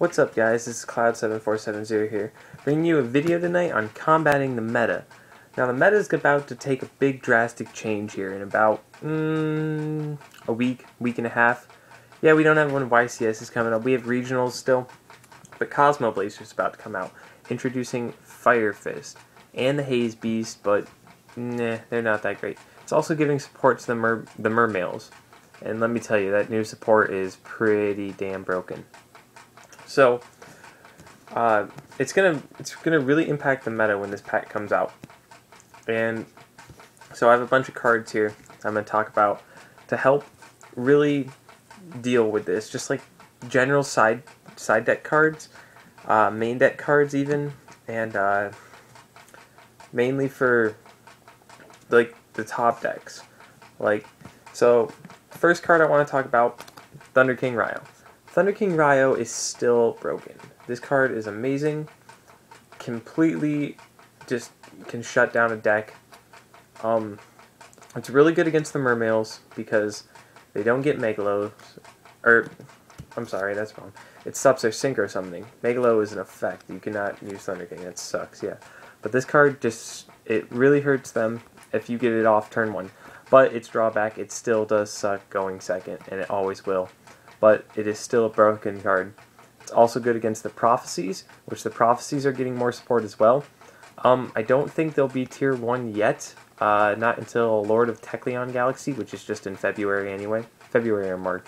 What's up guys, this is Cloud7470 here, bringing you a video tonight on combating the meta. Now the meta is about to take a big drastic change here in about a week and a half. Yeah, we don't have one YCS is coming up, we have regionals still, but Cosmo Blazer is about to come out, introducing Fire Fist and the Haze Beast, but nah, they're not that great. It's also giving support to the mermails, and let me tell you, that new support is pretty damn broken. So, it's gonna really impact the meta when this pack comes out. And so I have a bunch of cards here I'm gonna talk about to help really deal with this. Just like general side deck cards, main deck cards even, and mainly for like the top decks. So first card I want to talk about, Thunder King Ryo. Thunder King Ryo is still broken. This card is amazing. Completely just can shut down a deck. It's really good against the mermails because they don't get Megalos. I'm sorry, that's wrong. It stops their sync or something. Megalo is an effect. You cannot use Thunder King. That sucks, yeah. But this card it really hurts them if you get it off turn 1. But its drawback, it still does suck going second, and it always will. But it is still a broken card. It's also good against the Prophecies, which the Prophecies are getting more support as well. I don't think they'll be tier 1 yet, not until Lord of Tecleon Galaxy, which is just in February anyway, February or March.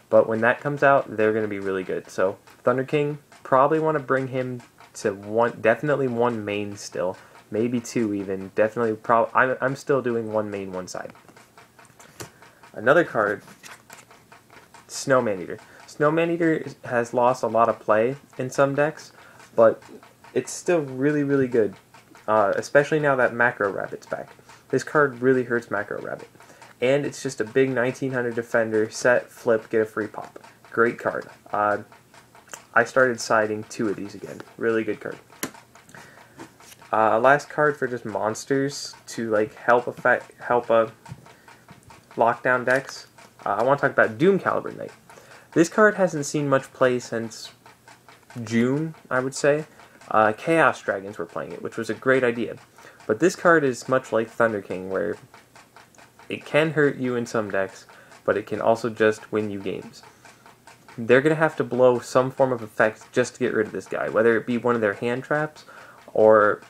But when that comes out, they're going to be really good. So Thunder King, probably want to bring him to definitely one main still, maybe 2 even. Definitely, I'm still doing 1 main, 1 side. Another card, Snow Maneater. Snow Maneater has lost a lot of play in some decks, but it's still really, really good, especially now that Macro Rabbit's back. This card really hurts Macro Rabbit. And it's just a big 1900 defender, set, flip, get a free pop. Great card. I started siding 2 of these again. Really good card. Last card for just monsters to like help lockdown decks. I want to talk about Doom Caliber Knight. This card hasn't seen much play since June, I would say. Chaos Dragons were playing it, which was a great idea. But this card is much like Thunder King, where it can hurt you in some decks, but it can also just win you games. They're going to have to blow some form of effect just to get rid of this guy, whether it be one of their hand traps or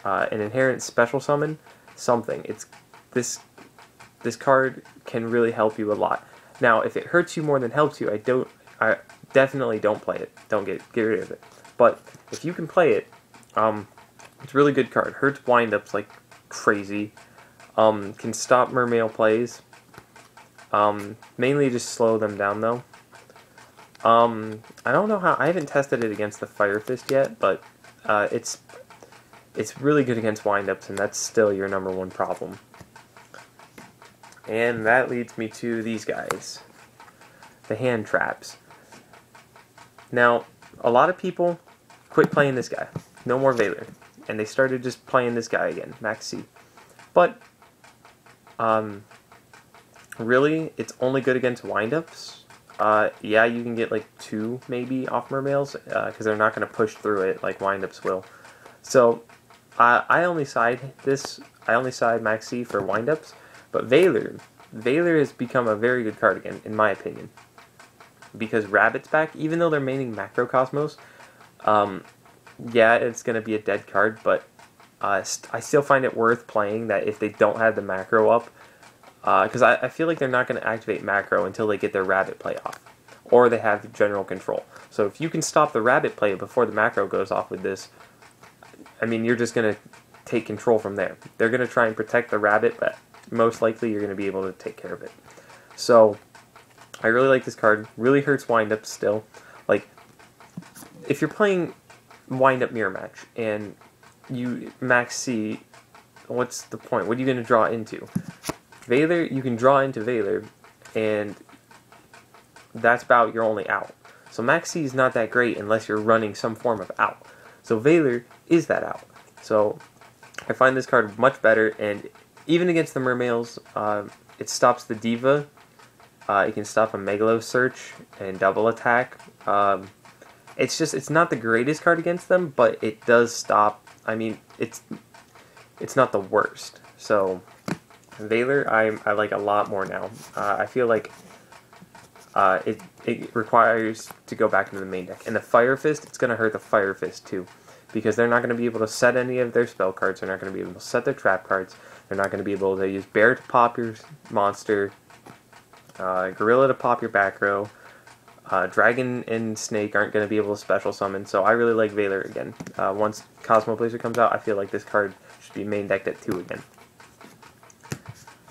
an inherent special summon, something. This card can really help you a lot. Now, if it hurts you more than helps you, I definitely don't play it. Don't get rid of it. But if you can play it, it's a really good card. Hurts windups like crazy. Can stop mermail plays. Mainly just slow them down though. I don't know how. I haven't tested it against the Fire Fist yet, but it's really good against windups, and that's still your #1 problem. And that leads me to these guys, the hand traps. Now, a lot of people quit playing this guy. No more Valor. And they started just playing this guy again, Max C. But, really, it's only good against windups. Yeah, you can get like 2 maybe off mermails, because they're not going to push through it like windups will. So, I only side Max C for windups. But Valor has become a very good card again, in my opinion. Because Rabbit's back, even though they're maining Macrocosmos, yeah, it's going to be a dead card, but I still find it worth playing that if they don't have the macro up, because I feel like they're not going to activate macro until they get their Rabbit play off, or they have general control. So if you can stop the Rabbit play before the macro goes off with this, I mean, you're just going to take control from there. They're going to try and protect the Rabbit, but most likely you're going to be able to take care of it. So I really like this card. Really hurts windups still. Like, if you're playing wind-up mirror match and you Max C, what's the point? What are you going to draw into? Valor, you can draw into Valor, and that's about your only out. So Max C is not that great unless you're running some form of out. So Valor is that out. So I find this card much better, and even against the mermails, it stops the Diva. It can stop a Megalo search and double attack. it's not the greatest card against them, but it does stop. I mean, it's not the worst. So Valor, I like a lot more now. I feel like it requires to go back into the main deck. And the Fire Fist, it's going to hurt the Fire Fist too, because they're not going to be able to set any of their spell cards. They're not going to be able to set their trap cards. They're not going to be able to use Bear to pop your monster, Gorilla to pop your back row. Dragon and Snake aren't going to be able to special summon, so I really like Valor again. Once Cosmo Blazer comes out, I feel like this card should be main decked at 2 again.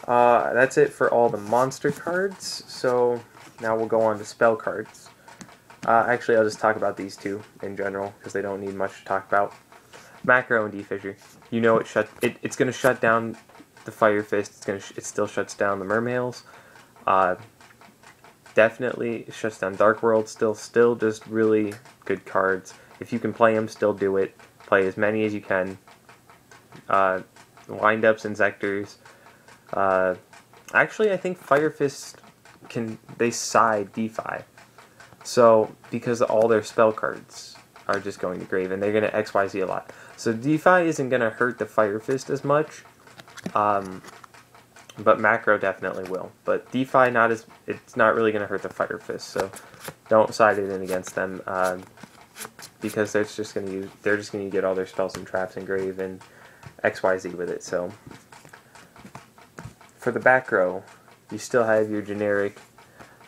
That's it for all the monster cards, so now we'll go on to spell cards. Actually, I'll just talk about these two in general, because they don't need much to talk about. Macro and D-Fissure. You know it's going to shut down the Fire Fist, it still shuts down the Mermails. Definitely shuts down Dark World, still just really good cards. If you can play them, still do it. Play as many as you can. Wind-ups and Zectors. Actually, I think Fire Fist they side DeFi. So, because all their spell cards are just going to grave, and they're going to XYZ a lot. So DeFi isn't going to hurt the Fire Fist as much. But Macro definitely will. But DeFi it's not really going to hurt the Fire Fist, so don't side it in against them, because they're just going to get all their spells and traps and grave and XYZ with it. So for the back row, you still have your generic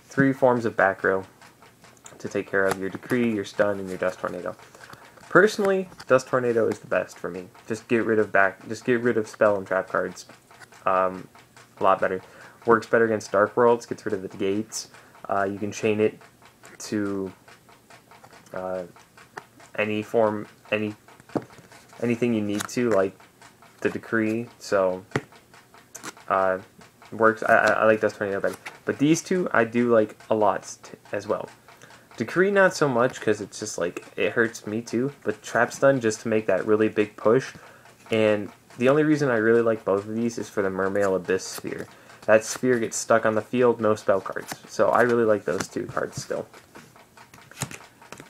3 forms of back row to take care of your Decree, your Stun, and your Dust Tornado. Personally, Dust Tornado is the best for me. Just get rid of spell and trap cards. A lot better. Works better against Dark Worlds, gets rid of the gates. You can chain it to any form, anything you need to, like the Decree. So works. I like Dust Tornado better. But these two I do like a lot as well. Decree not so much, because it's just like, it hurts me too. But Trap Stun just to make that really big push. And the only reason I really like both of these is for the Mermail Abyss Sphere. That sphere gets stuck on the field, no spell cards. So I really like those 2 cards still.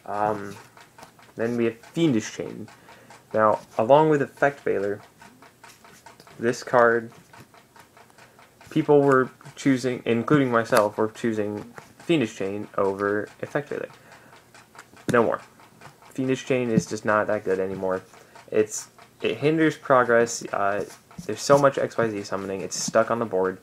Then we have Fiendish Chain. Now, along with Effect Valor, this card, people were choosing, including myself, were choosing Fiendish Chain over Effect Valor. No more. Fiendish Chain is just not that good anymore. It hinders progress. There's so much XYZ summoning. It's stuck on the board.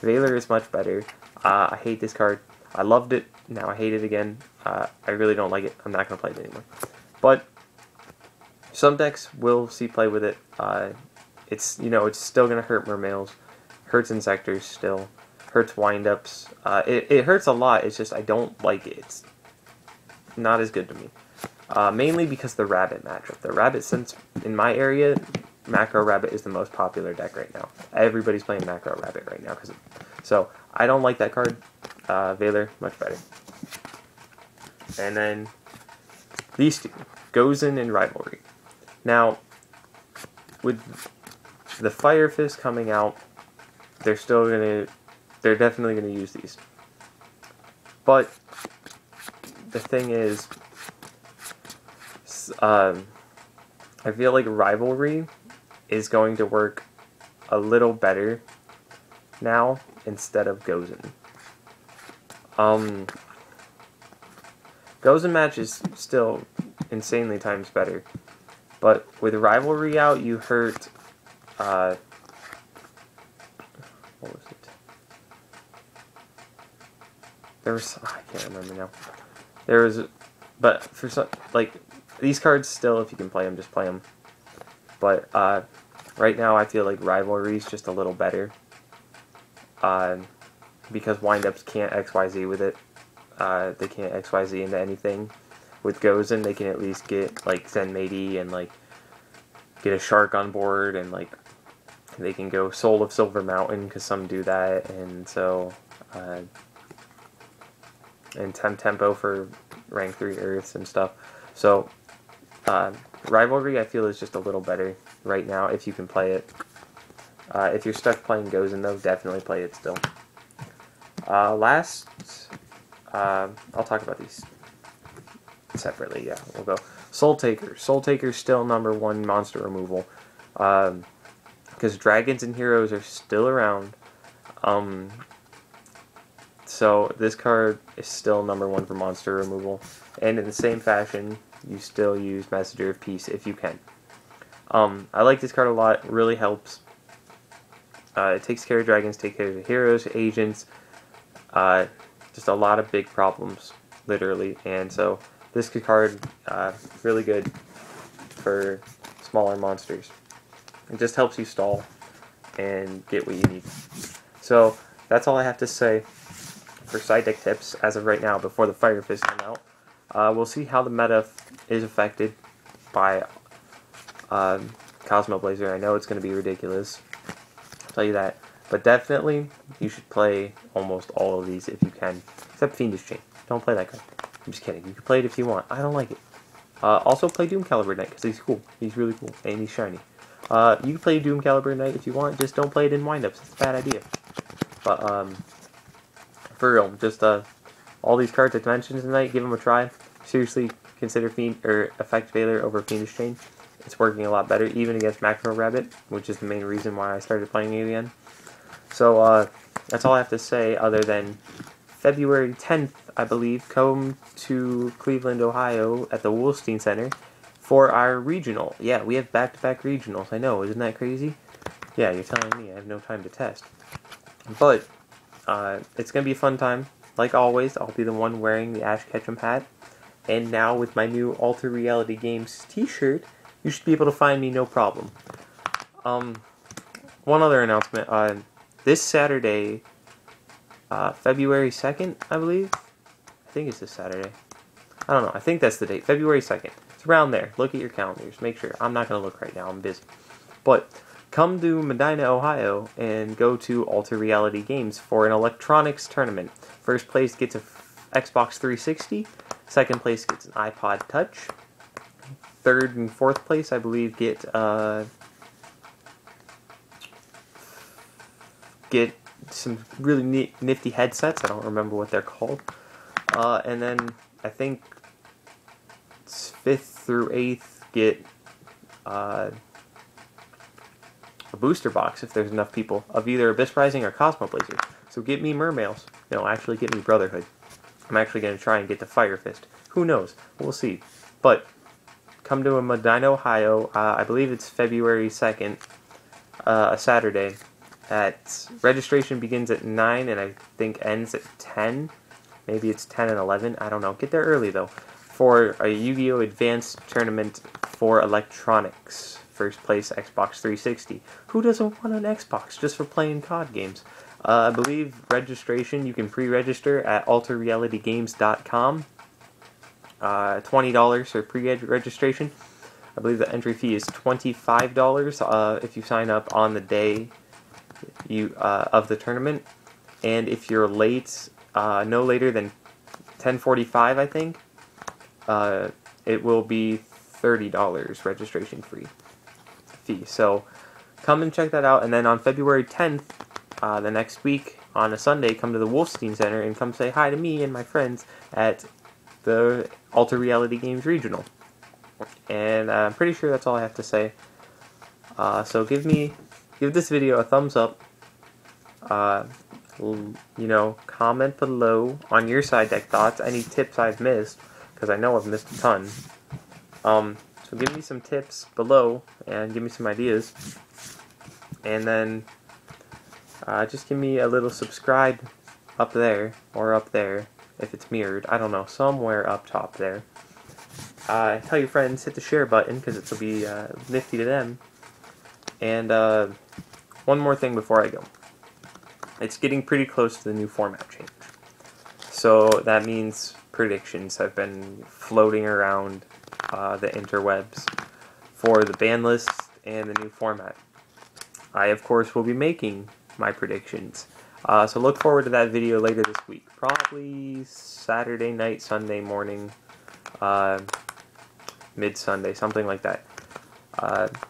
Valor is much better. I hate this card. I loved it. Now I hate it again. I really don't like it. I'm not going to play it anymore. But some decks will see play with it. It's still going to hurt Mermails. Hurts Insectors still. Hurts Wind-Ups. It hurts a lot. It's just I don't like it. It's not as good to me. Mainly because the Rabbit matchup. The Rabbit, since in my area, Macro Rabbit is the most popular deck right now. Everybody's playing Macro Rabbit right now. So I don't like that card. Valor, much better. And then these two, Gozen and Rivalry. Now, with the Fire Fist coming out, they're definitely gonna use these. But the thing is, I feel like Rivalry is going to work a little better now instead of Gozen. Gozen match is still insanely times better, but with Rivalry out, you hurt. What was it? I can't remember now. But for some, like, these cards still, if you can play them, just play them. But right now, I feel like Rivalry is just a little better. Because Wind-Ups can't XYZ with it. They can't XYZ into anything. With Gozen, they can at least get, like, Zenmaity and, like, get a Shark on board, and, like, they can go Soul of Silver Mountain, because some do that, and so, and Tempo for rank 3 Earths and stuff. So, Rivalry, I feel, is just a little better right now, if you can play it. If you're stuck playing Gozen, though, definitely play it still. Last, I'll talk about these. separately. Yeah, we'll go Soultaker. Soultaker's still #1 monster removal, because dragons and heroes are still around. So this card is still #1 for monster removal, and in the same fashion, you still use Messenger of Peace if you can. I like this card a lot. It really helps. It takes care of dragons, takes care of the heroes, agents, just a lot of big problems, literally. And so this card, really good for smaller monsters. It just helps you stall and get what you need. So that's all I have to say for side deck tips as of right now before the Fire Fist come out. We'll see how the meta is affected by Cosmo Blazer. I know it's going to be ridiculous, I'll tell you that. But definitely, you should play almost all of these if you can. Except Fiend Chain. Don't play that card. I'm just kidding. You can play it if you want. I don't like it. Also play Doom Caliber Knight, because he's cool. He's really cool. And he's shiny. You can play Doom Caliber Knight if you want. Just don't play it in windups. It's a bad idea. But, for real, just all these cards I mentioned tonight, give them a try. Seriously, consider Effect Veiler over Fiend Chain. It's working a lot better, even against Macro Rabbit, which is the main reason why I started playing it again. So, that's all I have to say, other than February 10th, I believe, come to Cleveland, Ohio, at the Wolstein Center for our regional. Yeah, we have back-to-back regionals. I know, isn't that crazy? Yeah, you're telling me I have no time to test. But, it's going to be a fun time. Like always, I'll be the one wearing the Ash Ketchum hat. And now, with my new Alter Reality Games t-shirt, you should be able to find me no problem. One other announcement. This Saturday, February 2nd, I believe. I think it's this Saturday. I don't know. I think that's the date. February 2nd. It's around there. Look at your calendars. Make sure. I'm not going to look right now. I'm busy. But come to Medina, Ohio, and go to Alter Reality Games for an electronics tournament. First place gets a Xbox 360. Second place gets an iPod Touch. Third and fourth place, I believe, get some really nifty headsets. I don't remember what they're called. And then I think 5th through 8th get a booster box if there's enough people of either Abyss Rising or Cosmo Blazer. So get me Mermails. No, actually get me Brotherhood. I'm actually going to try and get the Fire Fist. Who knows? We'll see. But come to Medina, Ohio. I believe it's February 2nd, a Saturday. Registration begins at 9 and I think ends at 10. Maybe it's 10 and 11. I don't know. Get there early, though. For a Yu-Gi-Oh! Advanced tournament for electronics. First place, Xbox 360. Who doesn't want an Xbox just for playing COD games? I believe registration, you can pre-register at alterrealitygames.com. $20 for pre-registration. I believe the entry fee is $25 if you sign up on the day of the tournament. And if you're late, no later than 10:45, I think, it will be $30 registration fee. So come and check that out. And then on February 10th, the next week, on a Sunday, come to the Wolfstein Center and come say hi to me and my friends at the Alter Reality Games Regional. And I'm pretty sure that's all I have to say. So give this video a thumbs up. Comment below on your side deck thoughts, any tips I've missed, because I know I've missed a ton. So give me some tips below and give me some ideas. And then just give me a little subscribe up there, or up there, if it's mirrored. I don't know, somewhere up top there. Tell your friends, hit the share button, because it'll be nifty to them. And one more thing before I go. It's getting pretty close to the new format change. So that means predictions have been floating around the interwebs for the Banlist and the new format. I, of course, will be making my predictions. So look forward to that video later this week. Probably Saturday night, Sunday morning, mid-Sunday, something like that.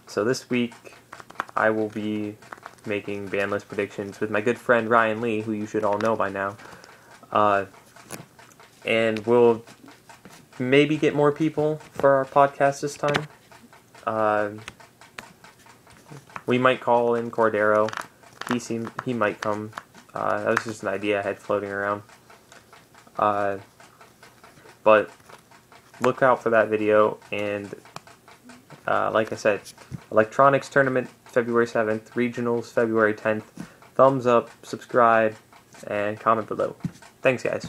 So this week, I will be making Banlist predictions with my good friend Ryan Lee, who you should all know by now. And we'll maybe get more people for our podcast this time. We might call in Cordero. He might come. That was just an idea I had floating around. But look out for that video, and like I said, electronics tournament February 7th, regionals February 10th. Thumbs up, subscribe, and comment below. Thanks, guys.